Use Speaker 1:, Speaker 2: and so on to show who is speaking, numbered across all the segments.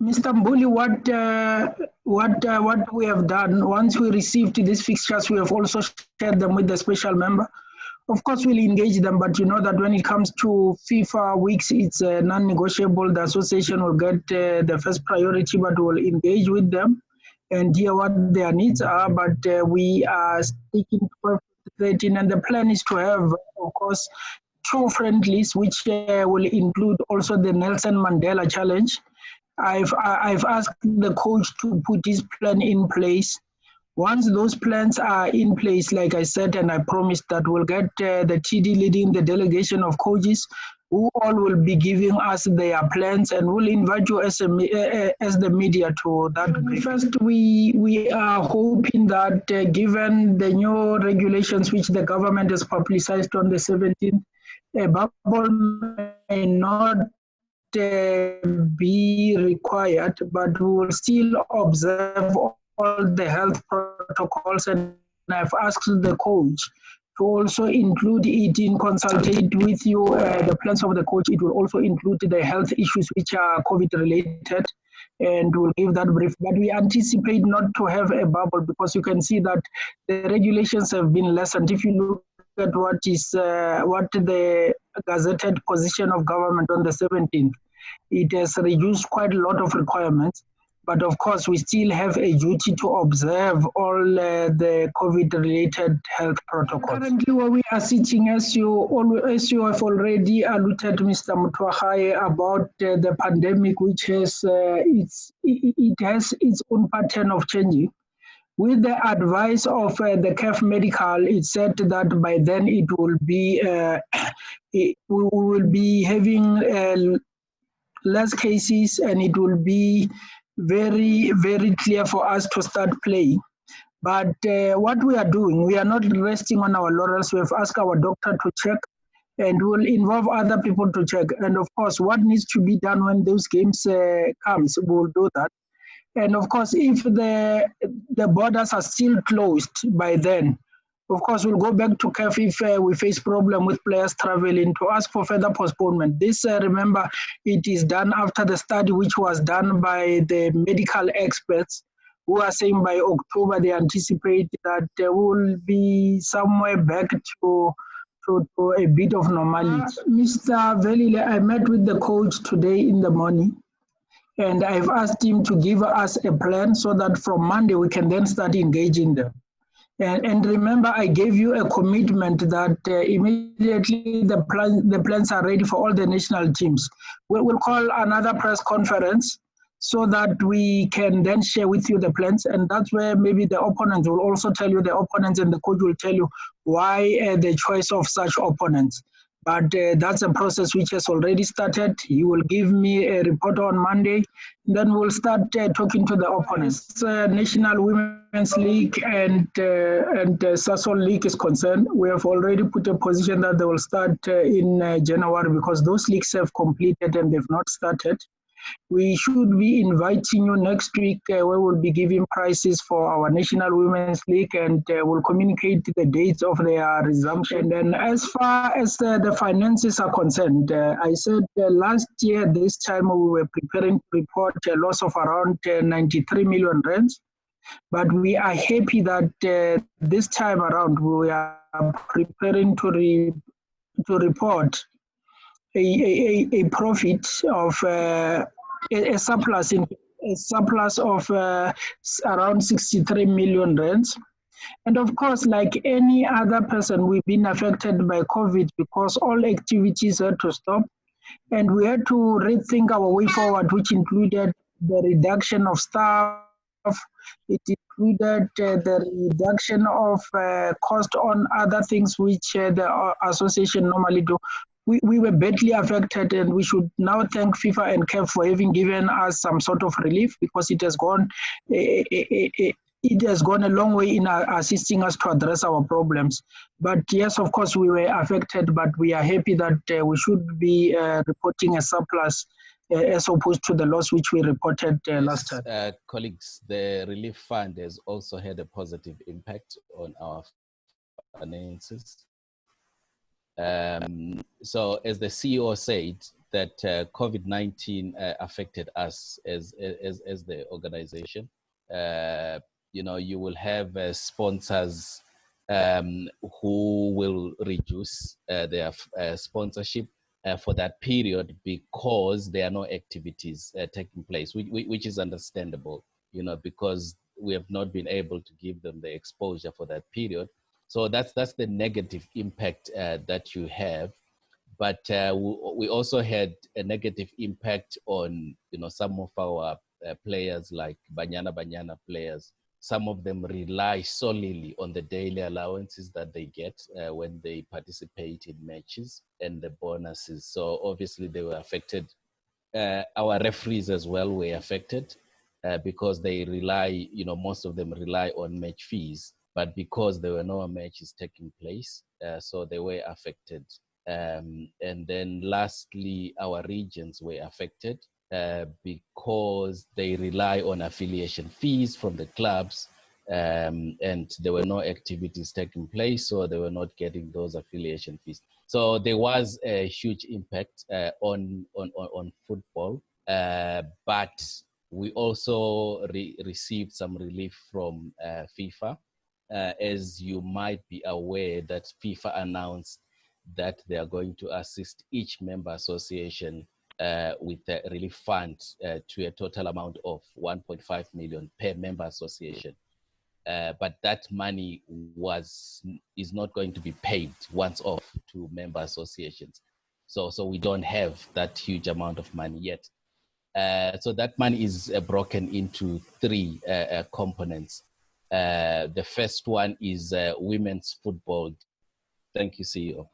Speaker 1: Mr. Mbuli, what we have done, once we received these fixtures, we have also shared them with the special member. Of course, we'll engage them, but you know that when it comes to FIFA weeks, it's non-negotiable. The association will get the first priority, but we'll engage with them and hear what their needs are. But we are sticking to 13, and the plan is to have, of course, 2 friendlies, which will include also the Nelson Mandela Challenge. I've asked the coach to put his plan in place. Once those plans are in place, like I said, and I promised that we'll get the TD leading the delegation of coaches, who all will be giving us their plans, and we'll invite you as the media to that. First, we are hoping that given the new regulations which the government has publicized on the 17th, a bubble may not be required, but we will still observe all the health protocols, and I've asked the coach to also include it in consultate with you, the plans of the coach. It will also include the health issues which are COVID related, and we'll give that brief. But we anticipate not to have a bubble, because you can see that the regulations have been lessened. If you look at what the gazetted position of government on the 17th, it has reduced quite a lot of requirements. But of course, we still have a duty to observe all the COVID-related health protocols. Currently, where we are sitting, as you have already alluded, Mr. Mutwahaye, about the pandemic, which has it has its own pattern of changing. With the advice of the CAF Medical, it said that by then it will be we will be having less cases, and it will be very, very clear for us to start playing. But what we are doing, we are not resting on our laurels. We have asked our doctor to check, and we'll involve other people to check. And of course, what needs to be done when those games comes, we'll do that. And of course, if the borders are still closed by then, of course, we'll go back to CAF if we face problem with players traveling, to ask for further postponement. This, remember, it is done after the study which was done by the medical experts, who are saying by October they anticipate that there will be somewhere back to a bit of normality. Mr. Velile, I met with the coach today in the morning, and I've asked him to give us a plan so that from Monday we can then start engaging them. And remember, I gave you a commitment that immediately the plans are ready for all the national teams. We'll call another press conference so that we can then share with you the plans. And that's where maybe the opponents will also tell you, the opponents, and the coach will tell you why the choice of such opponents. But that's a process which has already started. He will give me a report on Monday. Then we'll start talking to the opponents. National Women's League and Sasol League is concerned, we have already put a position that they will start in January, because those leagues have completed and they've not started. We should be inviting you next week where we'll be giving prizes for our National Women's League, and we'll communicate the dates of their resumption. And as far as the finances are concerned, I said last year, this time we were preparing to report a loss of around 93 million rands. But we are happy that this time around we are preparing to report a profit of a surplus of around 63 million rands. And of course, like any other person, we've been affected by COVID because all activities had to stop, and we had to rethink our way forward, which included the reduction of staff. It included the reduction of cost on other things which the association normally do. We were badly affected, and we should now thank FIFA and CAF for having given us some sort of relief, because it has gone a long way in assisting us to address our problems. But yes, of course, we were affected, but we are happy that we should be reporting a surplus as opposed to the loss which we reported last time.
Speaker 2: Colleagues, the relief fund has also had a positive impact on our finances. So as the CEO said, that COVID-19 affected us as the organization. You know, you will have sponsors who will reduce their sponsorship for that period because there are no activities taking place, which is understandable, you know, because we have not been able to give them the exposure for that period. So that's the negative impact that you have. But we also had a negative impact on, you know, some of our players, like Banyana players. Some of them rely solely on the daily allowances that they get when they participate in matches and the bonuses. So obviously they were affected. Our referees as well were affected because they rely, you know, most of them rely on match fees, but because there were no matches taking place, so they were affected. And then lastly, our regions were affected because they rely on affiliation fees from the clubs, and there were no activities taking place, so they were not getting those affiliation fees. So there was a huge impact on football, but we also received some relief from FIFA. As you might be aware, that FIFA announced that they are going to assist each member association with a relief fund to a total amount of 1.5 million per member association. But that money is not going to be paid once off to member associations. So we don't have that huge amount of money yet. So that money is broken into three components. The first one is women's football. Thank you, CEO.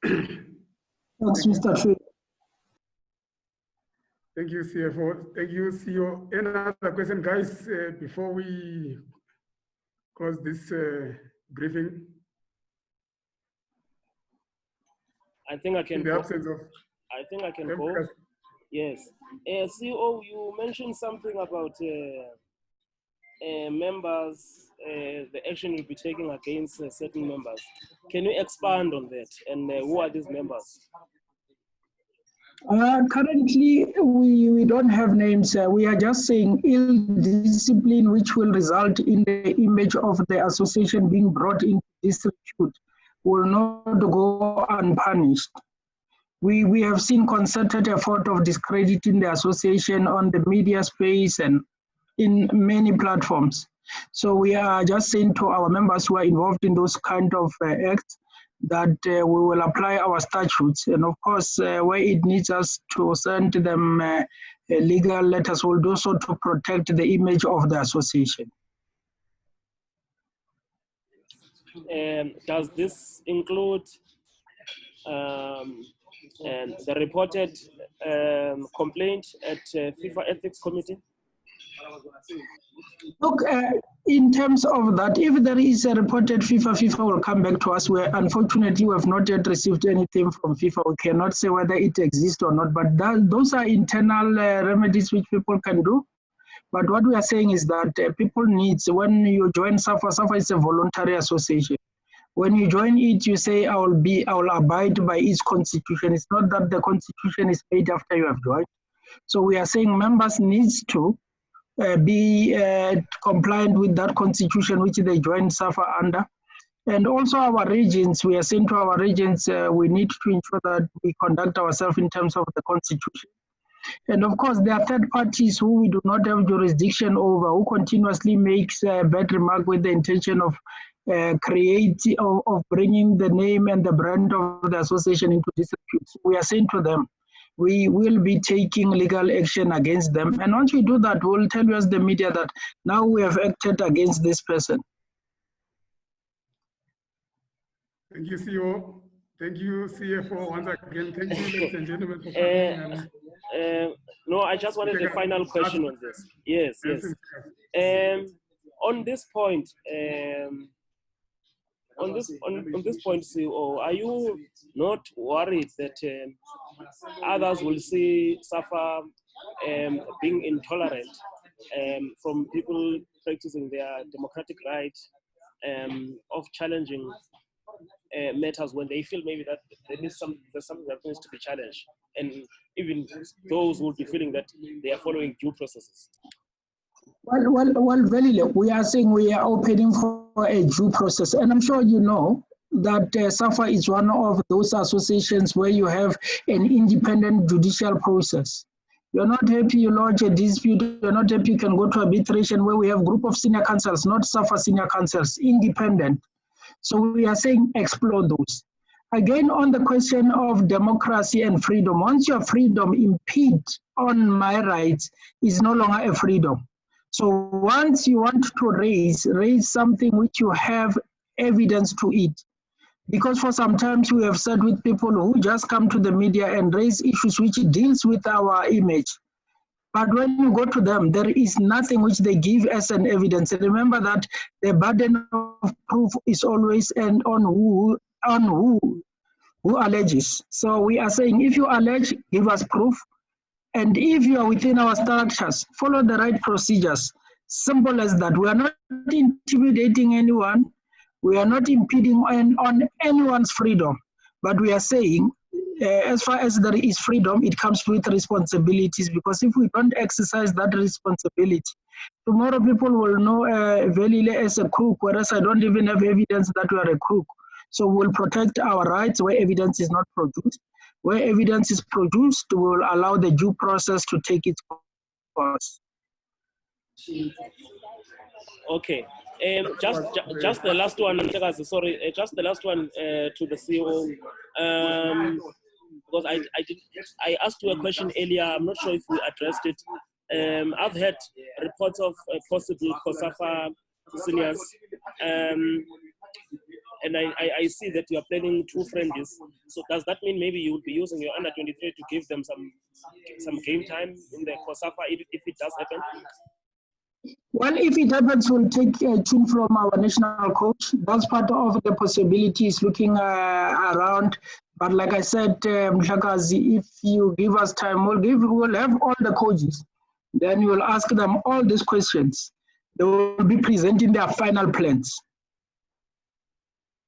Speaker 1: Thanks, Mr. Tree.
Speaker 3: Thank you, CFO. Thank you, CEO. Any other question, guys, before we close this briefing?
Speaker 4: I think I can
Speaker 3: In the
Speaker 4: go.
Speaker 3: absence of
Speaker 4: I think I can go. Yes. CEO, you mentioned something about members, the action you'll be taking against certain members. Can you expand on that? And who are these members?
Speaker 1: Currently, we don't have names. We are just saying ill discipline, which will result in the image of the association being brought into disrepute, will not go unpunished. We have seen concerted effort of discrediting the association on the media space and in many platforms. So we are just saying to our members who are involved in those kind of acts that we will apply our statutes. And of course, where it needs us to send them legal letters, we'll do so to protect the image of the association.
Speaker 4: Does this include the reported complaint at FIFA Ethics Committee?
Speaker 1: Look, in terms of that, if there is a reported FIFA will come back to us. Where unfortunately we have not yet received anything from FIFA. We cannot say whether it exists or not, but those are internal remedies which people can do. But what we are saying is that people need, when you join SAFA, SAFA is a voluntary association. When you join it, you say, I will abide by its constitution. It's not that the constitution is made after you have joined. So we are saying members needs to be compliant with that constitution which they joined SAFA under. And also our regions, we are saying to our regions, we need to ensure that we conduct ourselves in terms of the constitution. And of course, there are third parties who we do not have jurisdiction over, who continuously makes a bad remark with the intention of bringing the name and the brand of the association into disrepute. We are saying to them, we will be taking legal action against them. And once we do that, we'll tell you as the media that now we have acted against this person.
Speaker 3: Thank you, CEO. Thank you, CFO. Once again, thank you, ladies and gentlemen, for coming.
Speaker 4: No, I just wanted a final question on this. Yes. On this point, CEO, are you not worried that others will see SAFA being intolerant from people practicing their democratic right of challenging matters when they feel maybe that there's something that needs to be challenged, and even those who will be feeling that they are following due processes?
Speaker 1: Well, we are saying we are opening for a due process, and I'm sure you know that SAFA is one of those associations where you have an independent judicial process. You're not happy, you lodge a dispute, you're not happy, you can go to arbitration where we have a group of senior counsels, not SAFA senior counsels, independent. So we are saying explore those. Again, on the question of democracy and freedom, once your freedom impedes on my rights, it's no longer a freedom. So once you want to raise something which you have evidence to it. Because for some times we have said with people who just come to the media and raise issues which deals with our image. But when you go to them, there is nothing which they give as an evidence. Remember that the burden of proof is always on who alleges. So we are saying, if you allege, give us proof. And if you are within our structures, follow the right procedures. Simple as that. We are not intimidating anyone. We are not impeding on anyone's freedom. But we are saying, as far as there is freedom, it comes with responsibilities, because if we don't exercise that responsibility, tomorrow people will know Velile as a crook, whereas I don't even have evidence that we are a crook. So we'll protect our rights where evidence is not produced. Where evidence is produced, we will allow the due process to take its course.
Speaker 4: Okay. Just the last one, sorry, just the last one to the CEO. Because I asked you a question earlier, I'm not sure if we addressed it. I've had reports of possible COSAFA seniors, and I see that you are planning 2 friendlies. So does that mean maybe you would be using your under 23 to give them some game time in the COSAFA if it does happen?
Speaker 1: Well, if it happens, we'll take a tune from our national coach. That's part of the possibilities looking around. But like I said, Mhlakazi, if you give us time, we'll have all the coaches. Then we'll ask them all these questions. They will be presenting their final plans.